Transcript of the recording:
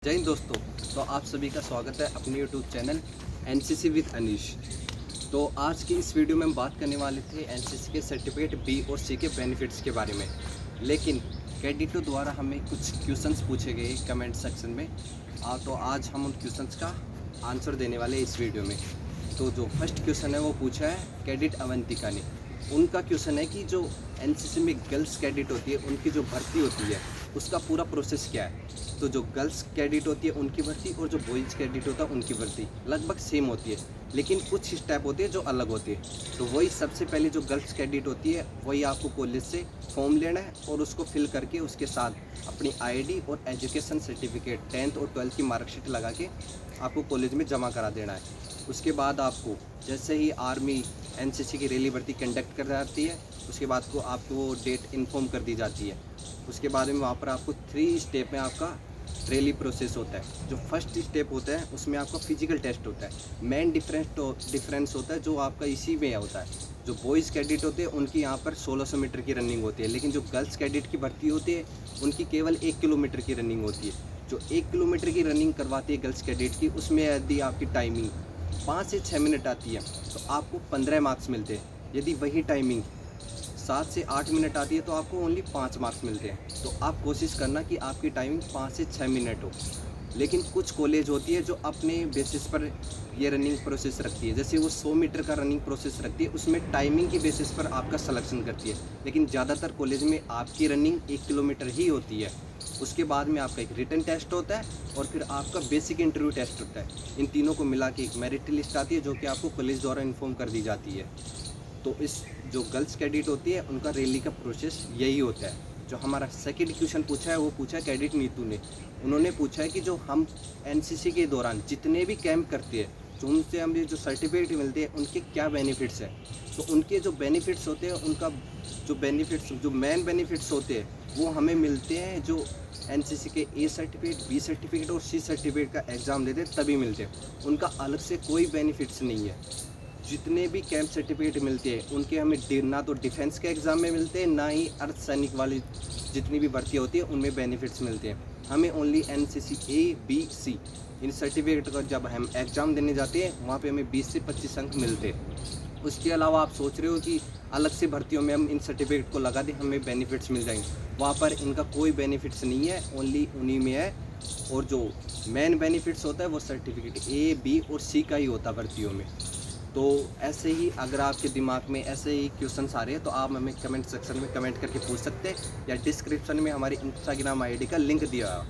जय हिंद दोस्तों। तो आप सभी का स्वागत है अपने YouTube channel NCC with Anish. तो आज की इस वीडियो में हम बात करने वाले थे एनसीसी के सर्टिफिकेट बी और सी के बेनिफिट्स के बारे में। लेकिन कैडेटों द्वारा हमें कुछ क्वेश्चंस पूछे गए कमेंट सेक्शन में। तो आज हम उन क्वेश्चंस का आंसर देने वाले इस वीडियो में। तो जो फर्स्ट क्वेश्चन है वो पूछा है कैडेट अवंतिका ने। उनका क्वेश्चन है कि जो एनसीसी में गर्ल्स कैडेट होती है उनकी जो भर्ती होती है उसका पूरा प्रोसेस क्या है। तो जो गर्ल्स कैडेट होती है उनकी भर्ती और जो बॉयज़ कैडेट होता है उनकी भर्ती लगभग सेम होती है, लेकिन कुछ स्टेप होते हैं जो अलग होती है। तो वही सबसे पहले जो गर्ल्स कैडेट होती है वही आपको कॉलेज से फॉर्म लेना है और उसको फिल करके उसके साथ अपनी आईडी और एजुकेशन सर्टिफिकेट 10th और 12th की मार्कशीट लगा के आपको कॉलेज में जमा करा देना है। उसके बाद आपको जैसे ही आर्मी एनसीसी की रैली भर्ती कंडक्ट कर जाती है उसके बाद को आपको डेट इन्फॉर्म कर दी जाती है। उसके बाद में वहाँ पर आपको 3 स्टेप में आपका रैली प्रोसेस होता है। जो फर्स्ट स्टेप होता है उसमें आपका फिजिकल टेस्ट होता है। मेन डिफरेंस होता है जो आपका इसी में होता है। जो बॉयज़ कैडेट होते हैं उनकी यहाँ पर 1600 मीटर की रनिंग होती है, लेकिन जो गर्ल्स कैडेट की भर्ती होती है उनकी केवल 1 किलोमीटर की रनिंग होती है। जो 1 किलोमीटर की रनिंग करवाती है गर्ल्स कैडेट की, उसमें यदि आपकी टाइमिंग 5 से 6 मिनट आती है तो आपको 15 मार्क्स मिलते हैं। यदि वही टाइमिंग 7 से 8 मिनट आती है तो आपको ओनली 5 मार्क्स मिलते हैं। तो आप कोशिश करना कि आपकी टाइमिंग 5 से 6 मिनट हो। लेकिन कुछ कॉलेज होती है जो अपने बेसिस पर ये रनिंग प्रोसेस रखती है, जैसे वो 100 मीटर का रनिंग प्रोसेस रखती है, उसमें टाइमिंग की बेसिस पर आपका सिलेक्शन करती है। लेकिन ज़्यादातर कॉलेज में आपकी रनिंग 1 किलोमीटर ही होती है। उसके बाद में आपका एक रिटन टेस्ट होता है और फिर आपका बेसिक इंटरव्यू टेस्ट होता है। इन तीनों को मिला के एक मेरिट लिस्ट आती है जो कि आपको कॉलेज द्वारा इन्फॉर्म कर दी जाती है। तो इस जो गर्ल्स कैडेट होती है उनका रैली का प्रोसेस यही होता है। जो हमारा सेकंड क्वेश्चन पूछा है वो पूछा है कैडेट नीतू ने। उन्होंने पूछा है कि जो हम एनसीसी के दौरान जितने भी कैंप करते हैं जो उनसे हमें जो सर्टिफिकेट मिलते हैं उनके क्या बेनिफिट्स हैं। तो उनके जो बेनिफिट्स होते हैं उनका जो मेन बेनिफिट्स होते हैं वो हमें मिलते हैं जो एनसीसी के ए सर्टिफिकेट, बी सर्टिफिकेट और सी सर्टिफिकेट का एग्ज़ाम देते हैं तभी मिलते हैं। उनका अलग से कोई बेनिफिट्स नहीं है। जितने भी कैंप सर्टिफिकेट मिलते हैं उनके हमें ना तो डिफेंस के एग्ज़ाम में मिलते हैं, ना ही अर्धसैनिक वाली जितनी भी भर्ती होती है उनमें बेनिफिट्स मिलते हैं। हमें only NCC A, B, C in certificate का जब हम एग्ज़ाम देने जाते हैं वहाँ पे हमें 20 से 25 अंक मिलते हैं। उसके अलावा आप सोच रहे हो कि अलग से भर्तियों में हम इन सर्टिफिकेट को लगा दें हमें बेनिफिट्स मिल जाएंगे, वहाँ पर इनका कोई बेनिफिट्स नहीं है, ओनली उन्हीं में है। और जो मेन बेनिफिट्स होता है वो सर्टिफिकेट ए, बी और सी का ही होता है भर्तियों में। तो ऐसे ही अगर आपके दिमाग में ऐसे ही क्वेश्चंस आ रहे हैं तो आप हमें कमेंट सेक्शन में कमेंट करके पूछ सकते हैं या डिस्क्रिप्शन में हमारी इंस्टाग्राम आईडी का लिंक दिया है।